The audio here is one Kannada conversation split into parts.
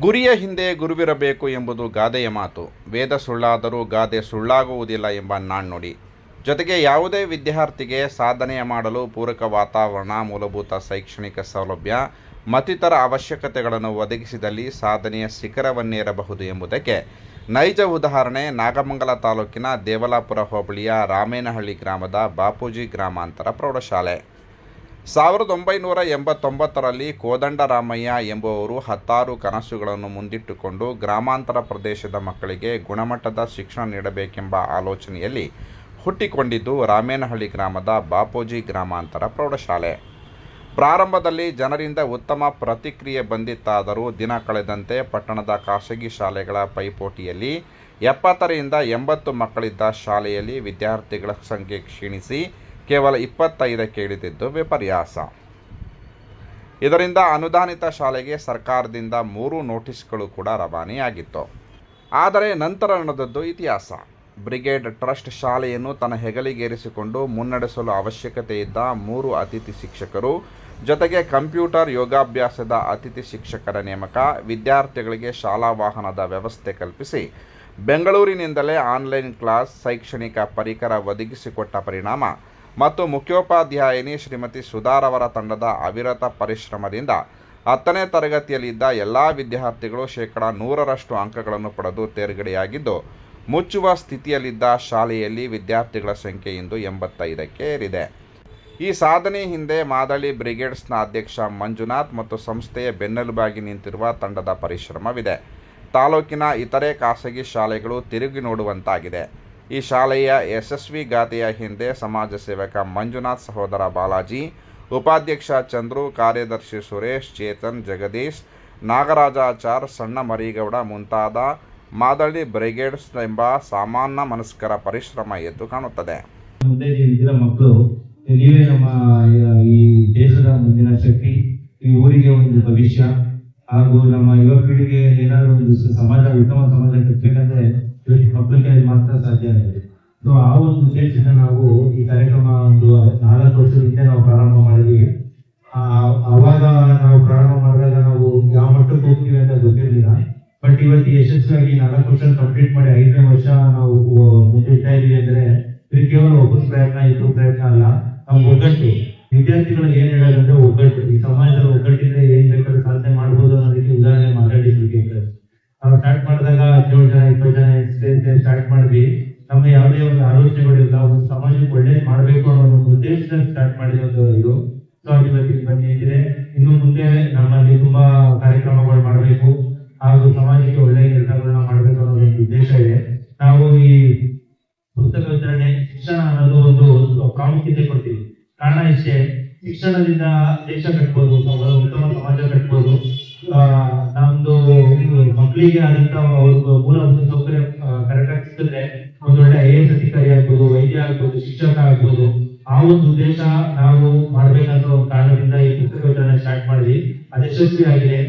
ಗುರಿಯ ಹಿಂದೆ ಗುರುವಿರಬೇಕು ಎಂಬುದು ಗಾದೆಯ ಮಾತು. ವೇದ ಸುಳ್ಳಾದರೂ ಗಾದೆ ಸುಳ್ಳಾಗುವುದಿಲ್ಲ ಎಂಬ ನಾಣ್ಣುಡಿ. ಜೊತೆಗೆ ಯಾವುದೇ ವಿದ್ಯಾರ್ಥಿಗೆ ಸಾಧನೆ ಮಾಡಲು ಪೂರಕ ವಾತಾವರಣ, ಮೂಲಭೂತ ಶೈಕ್ಷಣಿಕ ಸೌಲಭ್ಯ ಮತ್ತಿತರ ಅವಶ್ಯಕತೆಗಳನ್ನು ಒದಗಿಸಿದಲ್ಲಿ ಸಾಧನೆಯ ಶಿಖರವನ್ನೇರಬಹುದು ಎಂಬುದಕ್ಕೆ ನೈಜ ಉದಾಹರಣೆ ನಾಗಮಂಗಲ ತಾಲೂಕಿನ ದೇವಲಾಪುರ ಹೋಬಳಿಯ ರಾಮೇನಹಳ್ಳಿ ಗ್ರಾಮದ ಬಾಪೂಜಿ ಗ್ರಾಮಾಂತರ ಪ್ರೌಢಶಾಲೆ. 1989ರಲ್ಲಿ ಕೋದಂಡರಾಮಯ್ಯ ಎಂಬುವವರು 16 ಕನಸುಗಳನ್ನು ಮುಂದಿಟ್ಟುಕೊಂಡು ಗ್ರಾಮಾಂತರ ಪ್ರದೇಶದ ಮಕ್ಕಳಿಗೆ ಗುಣಮಟ್ಟದ ಶಿಕ್ಷಣ ನೀಡಬೇಕೆಂಬ ಆಲೋಚನೆಯಲ್ಲಿ ಹುಟ್ಟಿಕೊಂಡಿದ್ದು ರಾಮೇನಹಳ್ಳಿ ಗ್ರಾಮದ ಬಾಪೂಜಿ ಗ್ರಾಮಾಂತರ ಪ್ರೌಢಶಾಲೆ. ಪ್ರಾರಂಭದಲ್ಲಿ ಜನರಿಂದ ಉತ್ತಮ ಪ್ರತಿಕ್ರಿಯೆ ಬಂದಿತ್ತಾದರೂ ದಿನ ಕಳೆದಂತೆ ಪಟ್ಟಣದ ಖಾಸಗಿ ಶಾಲೆಗಳ ಪೈಪೋಟಿಯಲ್ಲಿ 70ರಿಂದ 80 ಮಕ್ಕಳಿದ್ದ ಶಾಲೆಯಲ್ಲಿ ವಿದ್ಯಾರ್ಥಿಗಳ ಸಂಖ್ಯೆ ಕ್ಷೀಣಿಸಿ ಕೇವಲ 25ಕ್ಕೆ ಇಳಿದಿದ್ದು ವಿಪರ್ಯಾಸ. ಇದರಿಂದ ಅನುದಾನಿತ ಶಾಲೆಗೆ ಸರ್ಕಾರದಿಂದ 3 ನೋಟಿಸ್ಗಳು ಕೂಡ ರವಾನೆಯಾಗಿತ್ತು. ಆದರೆ ನಂತರ ನಡೆದದ್ದು ಇತಿಹಾಸ. ಬ್ರಿಗೇಡ್ ಟ್ರಸ್ಟ್ ಶಾಲೆಯನ್ನು ತನ್ನ ಹೆಗಲಿಗೇರಿಸಿಕೊಂಡು ಮುನ್ನಡೆಸಲು ಅವಶ್ಯಕತೆ ಇದ್ದ 3 ಅತಿಥಿ ಶಿಕ್ಷಕರು, ಜೊತೆಗೆ ಕಂಪ್ಯೂಟರ್ ಯೋಗಾಭ್ಯಾಸದ ಅತಿಥಿ ಶಿಕ್ಷಕರ ನೇಮಕ, ವಿದ್ಯಾರ್ಥಿಗಳಿಗೆ ಶಾಲಾ ವಾಹನದ ವ್ಯವಸ್ಥೆ ಕಲ್ಪಿಸಿ ಬೆಂಗಳೂರಿನಿಂದಲೇ ಆನ್ಲೈನ್ ಕ್ಲಾಸ್, ಶೈಕ್ಷಣಿಕ ಪರಿಕರ ಒದಗಿಸಿಕೊಟ್ಟ ಪರಿಣಾಮ ಮತ್ತು ಮುಖ್ಯೋಪಾಧ್ಯಾಯಿನಿ ಶ್ರೀಮತಿ ಸುಧಾರವರ ತಂಡದ ಅವಿರತ ಪರಿಶ್ರಮದಿಂದ 10ನೇ ತರಗತಿಯಲ್ಲಿದ್ದ ಎಲ್ಲ ವಿದ್ಯಾರ್ಥಿಗಳು 100% ಅಂಕಗಳನ್ನು ಪಡೆದು ತೇರ್ಗಡೆಯಾಗಿದ್ದು, ಮುಚ್ಚುವ ಸ್ಥಿತಿಯಲ್ಲಿದ್ದ ಶಾಲೆಯಲ್ಲಿ ವಿದ್ಯಾರ್ಥಿಗಳ ಸಂಖ್ಯೆ ಇಂದು 85ಕ್ಕೆ ಏರಿದೆ. ಈ ಸಾಧನೆ ಹಿಂದೆ ಮಾದಳ್ಳಿ ಬ್ರಿಗೇಡ್ಸ್ನ ಅಧ್ಯಕ್ಷ ಮಂಜುನಾಥ್ ಮತ್ತು ಸಂಸ್ಥೆಯ ಬೆನ್ನೆಲುಬಾಗಿ ನಿಂತಿರುವ ತಂಡದ ಪರಿಶ್ರಮವಿದೆ. ತಾಲೂಕಿನ ಇತರೆ ಖಾಸಗಿ ಶಾಲೆಗಳು ತಿರುಗಿ ನೋಡುವಂತಾಗಿದೆ. ಈ ಶಾಲೆಯ ಯಶಸ್ವಿ ಗಾಥೆಯ ಹಿಂದೆ ಸಮಾಜ ಸೇವಕ ಮಂಜುನಾಥ್ ಸಹೋದರ ಬಾಲಾಜಿ, ಉಪಾಧ್ಯಕ್ಷ ಚಂದ್ರು, ಕಾರ್ಯದರ್ಶಿ ಸುರೇಶ್, ಚೇತನ್, ಜಗದೀಶ್, ನಾಗರಾಜಾಚಾರ್, ಸಣ್ಣ ಮರಿಗೌಡ ಮುಂತಾದ ಮಾದಳ್ಳಿ ಬ್ರಿಗೇಡ್ಸ್ ಎಂಬ ಸಾಮಾನ್ಯ ಮನಸ್ಕರ ಪರಿಶ್ರಮ ಎದ್ದು ಕಾಣುತ್ತದೆ. ಮಕ್ಕಳು ನೀವೇ ನಮ್ಮ ಈ ದೇಶದ ಮುಂದಿನ ಶಕ್ತಿ, ಈ ಊರಿಗೆ ಒಂದು ಭವಿಷ್ಯ ಹಾಗೂ ನಮ್ಮ ಯುವ ಪೀಳಿಗೆ ಏನಾದರೂ ಒಂದು ಉತ್ತಮ ಸಮಾಜ ಕಟ್ಟಬೇಕಂದ್ರೆ ಮಕ್ಕಳಿಗೆ ಮಾತ್ರ ಸಾಧ್ಯ ಇದೆ. ಸೊ ಆ ಒಂದು ಉದ್ದೇಶದಿಂದ ನಾವು ಈ ಕಾರ್ಯಕ್ರಮ ಒಂದು 4 ವರ್ಷದ ಹಿಂದೆ ನಾವು ಪ್ರಾರಂಭ ಮಾಡಿದ್ವಿ. ಅವಾಗ ನಾವು ಪ್ರಾರಂಭ ಮಾಡಿದಾಗ ನಾವು ಯಾವ ಮಟ್ಟಕ್ಕೆ ಹೋಗ್ತೀವಿ ಅಂತ ಗೊತ್ತಿರಲಿಲ್ಲ. ಬಟ್ ಇವತ್ತು ಯಶಸ್ವಿಯಾಗಿ 4 ವರ್ಷ ಕಂಪ್ಲೀಟ್ ಮಾಡಿ 5ನೇ ವರ್ಷ ನಾವು ಮುಂದಿಡ್ತಾ ಇದೀವಿ ಅಂದ್ರೆ ಇದು ಕೇವಲ ಒಬ್ಬರ ಪ್ರಯತ್ನ, ಇಬ್ಬರು ಪ್ರಯತ್ನ ಅಲ್ಲ. ನಾವು ಒಗ್ಗಟ್ಟು, ವಿದ್ಯಾರ್ಥಿಗಳು ಏನ್ ಹೇಳೋದಂದ್ರೆ ಒಗ್ಗಟ್ಟು, ಈ ಸಮಾಜದ ಒಗ್ಗಟ್ಟಿದ್ರೆ ಏನ್ ಬೇಕಾದ್ರೂ ಸಾಧನೆ ಮಾಡ್ಬೋದು ಅನ್ನೋದಕ್ಕೆ ಉದಾಹರಣೆ ಮಾತಾಡಿದ್ವಿ. ನಾವು ಸ್ಟಾರ್ಟ್ ಮಾಡಿದಾಗ 17 ಜನ 20 ಜನ ಸ್ಟಾರ್ಟ್ ಮಾಡಿದ್ವಿ. ನಮ್ಮ ಯಾವುದೇ ಒಂದು ಆಲೋಚನೆಗಳಿಲ್ಲ, ಒಂದು ಸಮಾಜಕ್ಕೆ ಒಳ್ಳೇದು ಮಾಡ್ಬೇಕು ಅನ್ನೋ ಒಂದು ಉದ್ದೇಶದಿಂದ ಸ್ಟಾರ್ಟ್ ಮಾಡಿದ ಒಂದು ಇದು. ಸೊ ಇವತ್ತಿಗೆ ಬಂದಿದೆ. ಇನ್ನು ಮುಂದೆ ನಮ್ಮಲ್ಲಿ ತುಂಬಾ ಕಾರ್ಯಕ್ರಮಗಳು ಮಾಡಬೇಕು ಹಾಗೂ ಸಮಾಜಕ್ಕೆ ಒಳ್ಳೆಯ ಕೆಲಸಗಳನ್ನ ಮಾಡಬೇಕು ಅನ್ನೋ ಒಂದು ಉದ್ದೇಶ ಇದೆ. ನಾವು ಈ ಪುಸ್ತಕ ವಿತರಣೆ, ಶಿಕ್ಷಣ ಅನ್ನೋದು ಒಂದು ಪ್ರಾಮುಖ್ಯತೆ ಕೊಡ್ತೀವಿ. ಕಾರಣ ಇಷ್ಟೇ, ಶಿಕ್ಷಣದಿಂದ ದೇಶ ಕಟ್ಬೋದು, ಉತ್ತಮ ಸಮಾಜ ಕಟ್ಬೋದು. ನಮ್ದು ಮಕ್ಕಳಿಗೆ ಆದಂತ ಅವ್ರಿಗೆ ಮೂಲಭೂತ ಸೌಕರ್ಯ ಕರೆಕ್ಟ್ ಆಗಿ ಸಿಕ್ಕಿದ್ರೆ ಒಂದು ಒಳ್ಳೆ IAS ಅಧಿಕಾರಿ ಆಗ್ಬೋದು, ವೈದ್ಯ ಆಗ್ಬೋದು, ಶಿಕ್ಷಕ ಆಗ್ಬೋದು. ಆ ಒಂದು ಉದ್ದೇಶ ನಾವು ಮಾಡ್ಬೇಕಂತ ಒಂದು ಕಾರಣದಿಂದ ಈ ಪುಸ್ತಕ ವಿತರಣೆ ಸ್ಟಾರ್ಟ್ ಮಾಡಿದ್ವಿ. ಅದು ಯಶಸ್ವಿ ಆಗಿದೆ.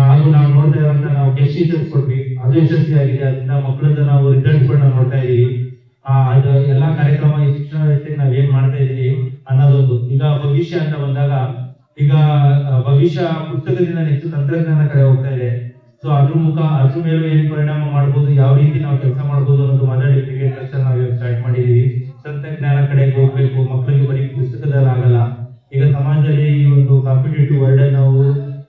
ಹಾಗೂ ನಾವು ನೋಡ್ತಾ ಇರುವಂತ ನಾವು ಗೆಸ್ಟ್ ಟೀಚರ್ಸ್ ಕೊಟ್ವಿ, ಅದು ಯಶಸ್ವಿ ಆಗಿದೆ. ಅದರಿಂದ ಮಕ್ಕಳನ್ನ ನಾವು ರಿಸಲ್ಟ್ಗಳನ್ನ ನೋಡ್ತಾ ಇದೀವಿ. ಅದು ಎಲ್ಲಾ ಕಾರ್ಯಕ್ರಮ ಈ ಶಿಕ್ಷಣ ವ್ಯವಸ್ಥೆಗೆ ನಾವ್ ಏನ್ ಮಾಡ್ತಾ ಇದೀವಿ ಅನ್ನೋದೊಂದು. ಈಗ ಭವಿಷ್ಯ ಅಂತ ಬಂದಾಗ, ಈಗ ಭವಿಷ್ಯ ಪುಸ್ತಕದಿಂದ ನೆಕ್ಸ್ಟ್ ತಂತ್ರಜ್ಞಾನ ಕಡೆ ಹೋಗ್ತಾ ಇದೆ. ಸೊ ಅದ್ರ ಮೇಲೆ ಏನ್ ಪರಿಣಾಮ ಮಾಡ್ಬೋದು, ಯಾವ ರೀತಿ ನಾವು ಕೆಲಸ ಮಾಡ್ಬೋದು ಅನ್ನೋದು ಮಾತಾಡಿ ಬ್ರಿಗೇಡ್ ಟ್ರಸ್ಟ್ ನಾವು ಸ್ಟಾರ್ಟ್ ಮಾಡಿದೀವಿ. ತಂತ್ರಜ್ಞಾನ ಕಡೆಗೆ ಹೋಗ್ಬೇಕು, ಮಕ್ಕಳಿಗೆ ಬರೀ ಪುಸ್ತಕದಲ್ಲಿ ಆಗಲ್ಲ. ಈಗ ಸಮಾಜದಲ್ಲಿ ಈ ಒಂದು ಕಾಂಪಿಟೇಟಿವ್ ವರ್ಲ್ಡ್ ನಾವು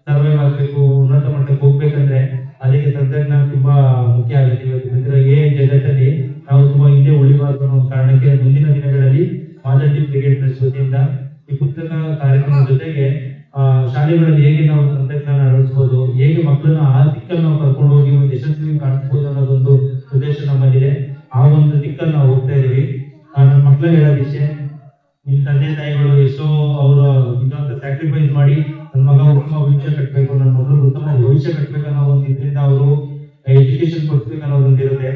ಸರ್ವೈವ್ ಆಗ್ಬೇಕು, ಉನ್ನತ ಮಟ್ಟಕ್ಕೆ ಹೋಗ್ಬೇಕಂದ್ರೆ ಅದಕ್ಕೆ ತಂತ್ರಜ್ಞಾನ ತುಂಬಾ ಮುಖ್ಯ ಆಗುತ್ತೆ. ಇವತ್ತು AI ಜಗತ್ತಲ್ಲಿ ನಾವು ತುಂಬಾ ಹಿಂದೆ ಉಳಿಬಾರ್ದು ಅನ್ನೋ ಕಾರಣಕ್ಕೆ ಮುಂದಿನ ದಿನಗಳಲ್ಲಿ ಮಾದಳ್ಳಿ ಬ್ರಿಗೇಡ್ ಟ್ರಸ್ಟ್ ವತಿಯಿಂದ ಈ ಪುಸ್ತಕ ಕಾರ್ಯಕ್ರಮದ ಜೊತೆಗೆ ಶಾಲೆಗಳಲ್ಲಿ ಹೇಗೆ ನಾವು ತಂತ್ರಜ್ಞಾನ ಅಳವಡಿಸಬಹುದು, ಹೇಗೆ ಮಕ್ಕಳನ್ನ ಆ ದಿಕ್ಕಲ್ಲಿ ನಾವು ಕರ್ಕೊಂಡು ಹೋಗಿ ಒಂದು ಯಶಸ್ವಿ ಕಾಣಿಸಬಹುದು ಅನ್ನೋದೊಂದು ಉದ್ದೇಶ ನಮ್ಮಲ್ಲಿದೆ. ಆ ಒಂದು ದಿಕ್ಕಲ್ಲಿ ನಾವು ಹೋಗ್ತಾ ಇದೀವಿ. ನನ್ನ ಮಕ್ಕಳಿಗೆ ಹೇಳೋದಿಷ್ಟೇ, ನಿಮ್ ತಂದೆ ತಾಯಿಗಳು ಎಷ್ಟೋ ಅವರು ಇದೊಂದು ಸ್ಯಾಕ್ರಿಫೈಸ್ ಮಾಡಿ ನನ್ನ ಮಗ ಉತ್ತಮ ಭವಿಷ್ಯ ಕಟ್ಟಬೇಕು, ನನ್ನ ಮಗಳು ಉತ್ತಮ ಭವಿಷ್ಯ ಕಟ್ಟಬೇಕು ಅನ್ನೋ ಒಂದು ಇದರಿಂದ ಅವರು ಎಜುಕೇಶನ್ ಕೊಡ್ಬೇಕು ಅನ್ನೋದೊಂದು ಇರುತ್ತೆ.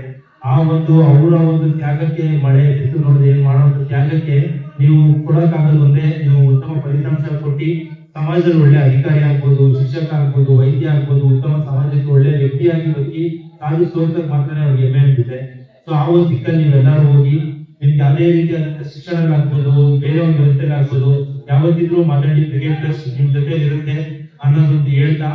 ಆ ಒಂದು ಅವರ ಒಂದು ತ್ಯಾಗಕ್ಕೆ, ಮಳೆ ಬಿಸಿಲು ನೋಡದೆ ಏನ್ ಮಾಡುವಂತ ತ್ಯಾಗಕ್ಕೆ ನೀವು ಕೊಡೋಕ್ಕಾಗಲ್ಲ. ಒಂದೇ ನೀವು ಉತ್ತಮ ಫಲಿತಾಂಶ ಕೊಟ್ಟು ಸಮಾಜದಲ್ಲಿ ಒಳ್ಳೆ ಅಧಿಕಾರಿ ಆಗ್ಬೋದು, ಶಿಕ್ಷಕ ಆಗ್ಬೋದು, ವೈದ್ಯ ಆಗ್ಬೋದು, ಉತ್ತಮ ಸಮಾಜಕ್ಕೆ ಒಳ್ಳೆ ವ್ಯಕ್ತಿಯಾಗಿ ಬದುಕಿ ಕಾದು ತೋರ್ಸಕ್ ಮಾತ್ರ ಅವ್ರಿಗೆ ಹೆಮ್ಮೆ ಅನ್ಸುತ್ತೆ. ಸೊ ಆ ಒಂದು ದಿಕ್ಕಲ್ಲಿ ನೀವೆಲ್ಲರೂ ಹೋಗಿ ನಿಮ್ಗೆ ಯಾವುದೇ ರೀತಿಯಾದಂತ ಶಿಕ್ಷಣಗಳಾಗ್ಬೋದು, ಬೇರೆ ಒಂದು ವ್ಯವಸ್ಥೆಗಳಾಗ್ಬೋದು, ಯಾವತ್ತಿದ್ರು ಮಾತಾಡಿ ಬ್ರಿಗೇಡ್ ಟ್ರಸ್ಟ್ ನಿಮ್ ಜೊತೆ ಇರುತ್ತೆ ಅನ್ನೋದೊಂದು ಹೇಳ್ತಾ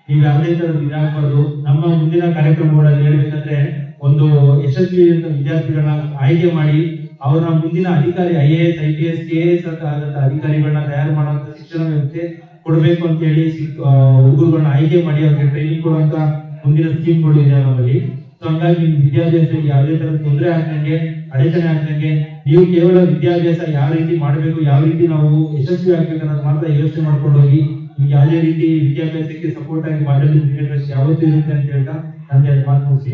ನೀವು ಯಾವುದೇ ತರದ ಇದಾಗಬಾರ್ದು. ನಮ್ಮ ಮುಂದಿನ ಕಾರ್ಯಕ್ರಮಗಳಲ್ಲಿ ಹೇಳ್ಬೇಕಂದ್ರೆ ಒಂದು ಯಶಸ್ವಿ ವಿದ್ಯಾರ್ಥಿಗಳನ್ನ ಆಯ್ಕೆ ಮಾಡಿ ಅವ್ರನ್ನ ಮುಂದಿನ ಅಧಿಕಾರಿ IAS, IPS, KS ಆದಂತ ಅಧಿಕಾರಿಗಳನ್ನ ತಯಾರು ಮಾಡುವಂತ ಶಿಕ್ಷಣ ವ್ಯವಸ್ಥೆ ಕೊಡಬೇಕು ಅಂತ ಹೇಳಿ ಹುಡುಗರುಗಳನ್ನ ಆಯ್ಕೆ ಮಾಡಿ ಅವ್ರಿಗೆ ಟ್ರೈನಿಂಗ್ ಕೊಡುವಂತ ಮುಂದಿನ ಸ್ಕೀಮ್ಗಳು ಇದೆ ನಮ್ಮಲ್ಲಿ. ಸೊ ಹಂಗಾಗಿ ನಿಮ್ ವಿದ್ಯಾಭ್ಯಾಸಕ್ಕೆ ಯಾವುದೇ ತರದ ತೊಂದರೆ ಆಗ್ದಂಗೆ, ಅಡೆತಡೆ ಆಗ್ದಂಗೆ ನೀವು ಕೇವಲ ವಿದ್ಯಾಭ್ಯಾಸ ಯಾವ ರೀತಿ ಮಾಡಬೇಕು, ಯಾವ ರೀತಿ ನಾವು ಯಶಸ್ವಿ ಆಗ್ಬೇಕು ಅನ್ನೋದು ಮಾತ್ರ ಯೋಚನೆ ಮಾಡ್ಕೊಂಡು ಹೋಗಿ. ನಿಮ್ಗೆ ಯಾವುದೇ ರೀತಿ ವಿದ್ಯಾಭ್ಯಾಸಕ್ಕೆ ಸಪೋರ್ಟ್ ಆಗಿ ಮಾಡಲು ಯಾವತ್ತೂ ಇರುತ್ತೆ ಅಂತ ಹೇಳ್ತಾ ನಾನು ಎರಡು ಮಾತು ಮುಗಿಸಿ.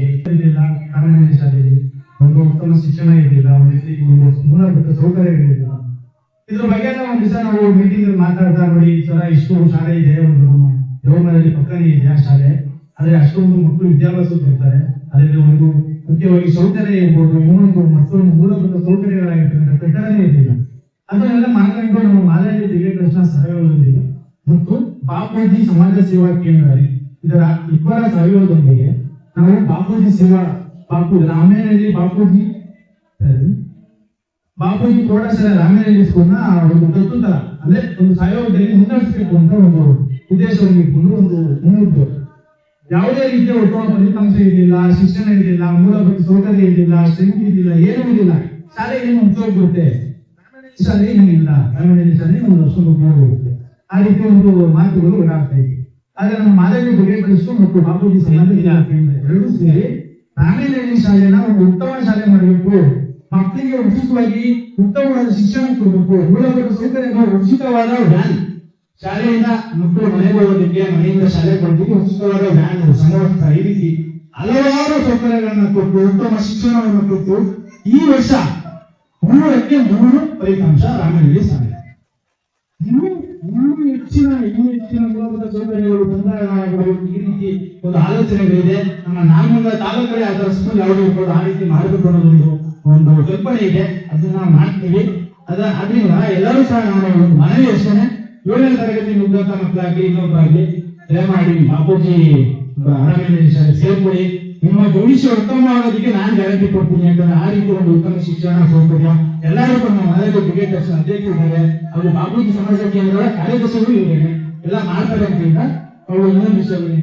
ಕಾನೂನಿನ ಶಾಲೆಯಲ್ಲಿ ಒಂದು ಉತ್ತಮ ಶಿಕ್ಷಣ ಇರಲಿಲ್ಲ, ಒಂದು ಮೂಲಭೂತ ಸೌಕರ್ಯಗಳಿರಲಿಲ್ಲ. ಇದ್ರ ಬಗ್ಗೆ ಒಂದು ದಿವಸ ನಾವು ಮೀಟಿಂಗ್ ಅಲ್ಲಿ ಮಾತಾಡ್ತಾ ನೋಡಿ, ಈ ತರ ಇಷ್ಟು ಶಾಲೆ ಇದೆ, ಒಂದು ನಮ್ಮ ದೇವಮನೆಯಲ್ಲಿ ಪಕ್ಕನೇ ಇದೆ ಆ ಶಾಲೆ, ಆದ್ರೆ ಅಷ್ಟೊಂದು ಮಕ್ಕಳು ವಿದ್ಯಾಭ್ಯಾಸ ಬರ್ತಾರೆ. ಅದರಲ್ಲಿ ಒಂದು ಮುಖ್ಯವಾಗಿ ಶೌಚಾಲಯ ಇರ್ಬೋದು, ಇನ್ನೊಂದು ಮತ್ತೊಂದು ಮೂಲಭೂತ ಸೌಕರ್ಯಗಳಾಗಿರ್ತಕ್ಕಂಥ ಕಟ್ಟಡನೇ ಇರಲಿಲ್ಲ. ಅದನ್ನೆಲ್ಲ ಮಾಡ್ಕೊಂಡು ನಮ್ಮ ಮಾದರಿ ಬ್ರಿಗೇಡ್ ಟ್ರಸ್ಟ್ ಸಹಯೋಗದೊಂದಿಗೆ ಮತ್ತು ಬಾಪೂಜಿ ಸಮಾಜ ಸೇವಾ ಕೇಂದ್ರ ಇದರ ಇಬ್ಬರ ಸಹಯೋಗದೊಂದಿಗೆ ನಾವು ಬಾಪೂಜಿ ಸೇವಾ ರಾಮೇನಹಳ್ಳಿ ಬಾಪೂಜಿ ಪ್ರೌಢಶಾಲೆ ರಾಮೇನಹಳ್ಳಿ ಸ್ಕೂಲ್ನ ಒಂದು ದತ್ತು ತರ ಅಂದ್ರೆ ಒಂದು ಸಹಯೋಗದಲ್ಲಿ ಮುನ್ನಡೆಸಬೇಕು ಅಂತ ಒಂದು ಉದ್ದೇಶವನ್ನು ಇಟ್ಕೊಂಡು ಒಂದು ಮುನ್ನುಗ್ಗು. ಯಾವುದೇ ರೀತಿಯ ಉತ್ತಮ ಫಲಿತಾಂಶ ಇರಲಿಲ್ಲ, ಶಿಕ್ಷಣ ಇರಲಿಲ್ಲ, ಮೂಲಭೂತ ಸೌಕರ್ಯ ಇರಲಿಲ್ಲ, ಸ್ಟ್ರೆಂತ್ ಇರಲಿಲ್ಲ, ಏನೂ ಇರಲಿಲ್ಲ. ಶಾಲೆ ಏನು ಮುಚ್ಚೋಗ್ಬಿಡುತ್ತೆ, ಶಾಲೆ ಏನಿಲ್ಲ, ರಾಮೇನಹಳ್ಳಿ ಶಾಲೆ ಒಂದು ವರ್ಷ ಹೋಗುತ್ತೆ. ಆ ರೀತಿ ಒಂದು ಮಾತುಗಳು ಓಡಾಡ್ತಾ ಇದೆ. ಆದ್ರೆ ನಮ್ಮ ಮಾದರಿ ಬ್ರಿಗೇಡ್ ಟ್ರಸ್ಟ್ ಮತ್ತು ಬಾಪೂಜಿ ಸಮಾಜ ಎರಡೂ ಸೇರಿ ರಾಮೇನಹಳ್ಳಿ ಶಾಲೆನ ಒಂದು ಉತ್ತಮ ಶಾಲೆ ಮಾಡಬೇಕು, ಮಕ್ಕಳಿಗೆ ಉಚಿತವಾಗಿ ಉತ್ತಮವಾದ ಶಿಕ್ಷಣ ಕೊಡಬೇಕು, ಮೂಲಭೂತ ಸೌಕರ್ಯಗಳು, ಉಚಿತವಾದ ವ್ಯಾನ್, ಶಾಲೆಯಿಂದ ಮಕ್ಕಳು ಮನೆಗೆ ಹೋಗೋದಕ್ಕೆ, ಮನೆಯಿಂದ ಶಾಲೆ ಕೊಡೋದಕ್ಕೆ ಉಚಿತವಾದ ವ್ಯಾನ್, ಸಮವಸ್ತ್ರ, ಈ ರೀತಿ ಹಲವಾರು ಸೌಕರ್ಯಗಳನ್ನ ಕೊಟ್ಟು ಉತ್ತಮ ಶಿಕ್ಷಣವನ್ನು ಕೊಟ್ಟು ಈ ವರ್ಷ 3ಕ್ಕೆ 3 ಫಲಿತಾಂಶ ರಾಮೇನಹಳ್ಳಿ ಶಾಲೆ. ಇನ್ನೂ ಹೆಚ್ಚಿನ ಮೂಲಭೂತ ಸೌಕರ್ಯಗಳು ತಂತ್ರಜ್ಞಾನಗಳು, ಈ ರೀತಿ ಒಂದು ಆಲೋಚನೆಗಳಿದೆ. ನಮ್ಮ ನಾಗಮಂಗಲ ತಾಲೂಕಲ್ಲಿ ಅದರ ಸ್ಕೂಲ್ ಯಾವುದು ಇರ್ಬೋದು, ಆ ರೀತಿ ಮಾಡಬೇಕು ಅನ್ನೋದೊಂದು ಒಂದು ಕಲ್ಪನೆ ಇದೆ. ಅದನ್ನ ಮಾಡ್ತೀವಿ. ಅದರಿಂದ ಎಲ್ಲರೂ ಸಹ ನಾವು ಒಂದು ಮನವಿ ಅಷ್ಟೇ, 7ನೇ ತರಗತಿ ಮುಗ್ದಂತ ಮಕ್ಕಳಾಗ್ಲಿ ಇನ್ನೊಬ್ಬರಾಗ್ಲಿ ದಯಮಾಡಿ ಬಾಪೂಜಿ ರಾಮೇನಹಳ್ಳಿ ಶಾಲೆ ಸೇರ್ಕೊಳ್ಳಿ. ನಿಮ್ಮ ಭವಿಷ್ಯ ಉತ್ತಮವಾಗೋದಕ್ಕೆ ನಾನು ಗ್ಯಾರಂಟಿ ಕೊಡ್ತೀನಿ. ಯಾಕಂದ್ರೆ ಆ ರೀತಿ ಒಂದು ಉತ್ತಮ ಶಿಕ್ಷಣ ಸೌಕರ್ಯ ಎಲ್ಲರಿಗೂ ನಮ್ಮ ಮನೆಯಲ್ಲಿ ಬ್ರಿಗೇಡ್ ಟ್ರಸ್ಟ್ ಅಧ್ಯಕ್ಷರಿದ್ದಾರೆ, ಅವರು ಬಾಪೂಜಿ ಸಮಾಜ ಕೇಂದ್ರದ ಕಾರ್ಯದರ್ಶಿಗಳು ಇದ್ದಾರೆ, ಎಲ್ಲ ಮಾಡ್ತಾರೆ ಅಂತ ಅವರು ಇನ್ನೊಂದು ವಿಷಯಗಳು.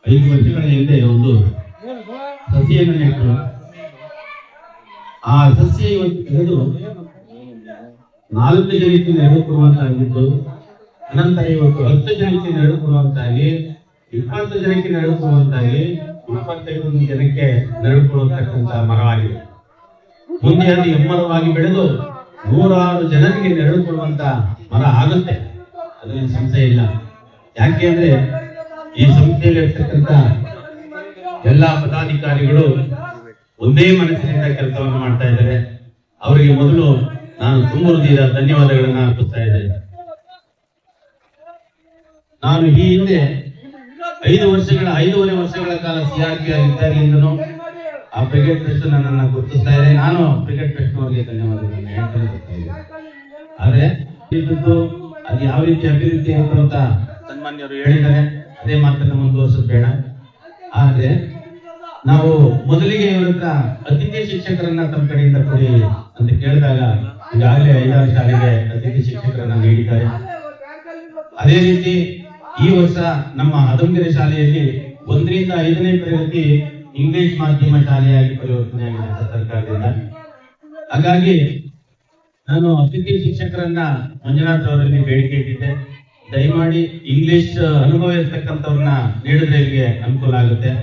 5 ವರ್ಷಗಳ ಹಿಂದೆ ಒಂದು ಸಸಿಯನ್ನು ನೆಟ್ಟರು. ಆ ಸಸ್ಯ ಇವತ್ತು ಬೆಳೆದು 4 ಜನಕ್ಕೆ ನೆರವು ಕೊಡುವಂತಾಗಿದ್ದು, ಅನಂತರ ಇವತ್ತು 10 ಜನಕ್ಕೆ ನೆರವು ಕೊಡುವಂತಾಗಿ, 20 ಜನಕ್ಕೆ ನೆರವು ಕೊಡುವಂತಾಗಿ, 25 ಜನಕ್ಕೆ ನೆರವು ಕೊಡುವಂತಕ್ಕಂಥ ಮರವಾಗಿದೆ. ಮುಂದೆ ಅದು ಎಮ್ಮರವಾಗಿ ಬೆಳೆದು 100 ಜನರಿಗೆ ನೆರವು ಕೊಡುವಂತ ಮರ ಆಗುತ್ತೆ, ಅದರಲ್ಲಿ ಸಂಶಯ ಇಲ್ಲ. ಯಾಕೆ ಅಂದ್ರೆ ಈ ಸಂಸ್ಥೆಯಲ್ಲಿ ಇರ್ತಕ್ಕಂಥ ಎಲ್ಲಾ ಪದಾಧಿಕಾರಿಗಳು ಒಂದೇ ಮನಸ್ಸಿನಿಂದ ಕೆಲಸವನ್ನು ಮಾಡ್ತಾ ಇದ್ದಾರೆ. ಅವರಿಗೆ ಮೊದಲು ನಾನು ತುಂಬ ಹೃದಯದ ಧನ್ಯವಾದಗಳನ್ನ ಅರ್ಪಿಸ್ತಾ ಇದ್ದೇನೆ. ನಾನು ಈ ಹಿಂದೆ 5.5 ವರ್ಷಗಳ ಕಾಲ CRP ಆಗಿದ್ದಾಗಲಿಂದನೂ ಆ ಬ್ರಿಗೇಡ್ ಟ್ರಸ್ಟ್ ನನ್ನನ್ನು ಗುರುತಿಸ್ತಾ ಇದೆ. ನಾನು ಬ್ರಿಗೇಡ್ ಟ್ರಸ್ಟ್ ಅವರಿಗೆ ಧನ್ಯವಾದಗಳನ್ನ ಹೇಳ್ತಾ ಇದ್ದೇನೆ. ಆದ್ರೆ ಅದು ಯಾವ ರೀತಿ ಅಭಿವೃದ್ಧಿ ಆಯಿತು ಅಂತ ಸನ್ಮಾನ್ಯರು ಹೇಳಿದ್ದಾರೆ, ಅದೇ ಮಾತನ್ನ ಮುಂದುವರಿಸೋದು ಬೇಡ. ಆದ್ರೆ ನಾವು ಮೊದಲಿಗೆ ಇವರ ಹತ್ರ ಅತಿಥಿ ಶಿಕ್ಷಕರನ್ನ ತಮ್ಮ ಕಡೆಯಿಂದ ಕೊಡಿ ಅಂತ ಕೇಳಿದಾಗ ಈಗಾಗಲೇ 5-6 ಶಾಲೆಗೆ ಅತಿಥಿ ಶಿಕ್ಷಕರನ್ನ ನೀಡಿದ್ದಾರೆ. ಅದೇ ರೀತಿ ಈ ವರ್ಷ ನಮ್ಮ ಹದಂಗೆರೆ ಶಾಲೆಯಲ್ಲಿ 1ರಿಂದ 5ನೇ ತರಗತಿ ಇಂಗ್ಲಿಷ್ ಮಾಧ್ಯಮ ಶಾಲೆಯಾಗಿ ಪರಿವರ್ತನೆಯಾಗಿದೆ ಸರ್ಕಾರದಿಂದ. ಹಾಗಾಗಿ ನಾನು ಅತಿಥಿ ಶಿಕ್ಷಕರನ್ನ ಮಂಜುನಾಥ್ ಅವರಲ್ಲಿ ಬೇಡಿಕೆ ಇಟ್ಟಿದ್ದೆ, ದಯಮಾಡಿ ಇಂಗ್ಲಿಷ್ ಅನುಭವ ಇರ್ತಕ್ಕಂಥವ್ರನ್ನ ನೀಡಿದ್ರೆ ಇಲ್ಲಿಗೆ ಅನುಕೂಲ ಆಗುತ್ತೆ.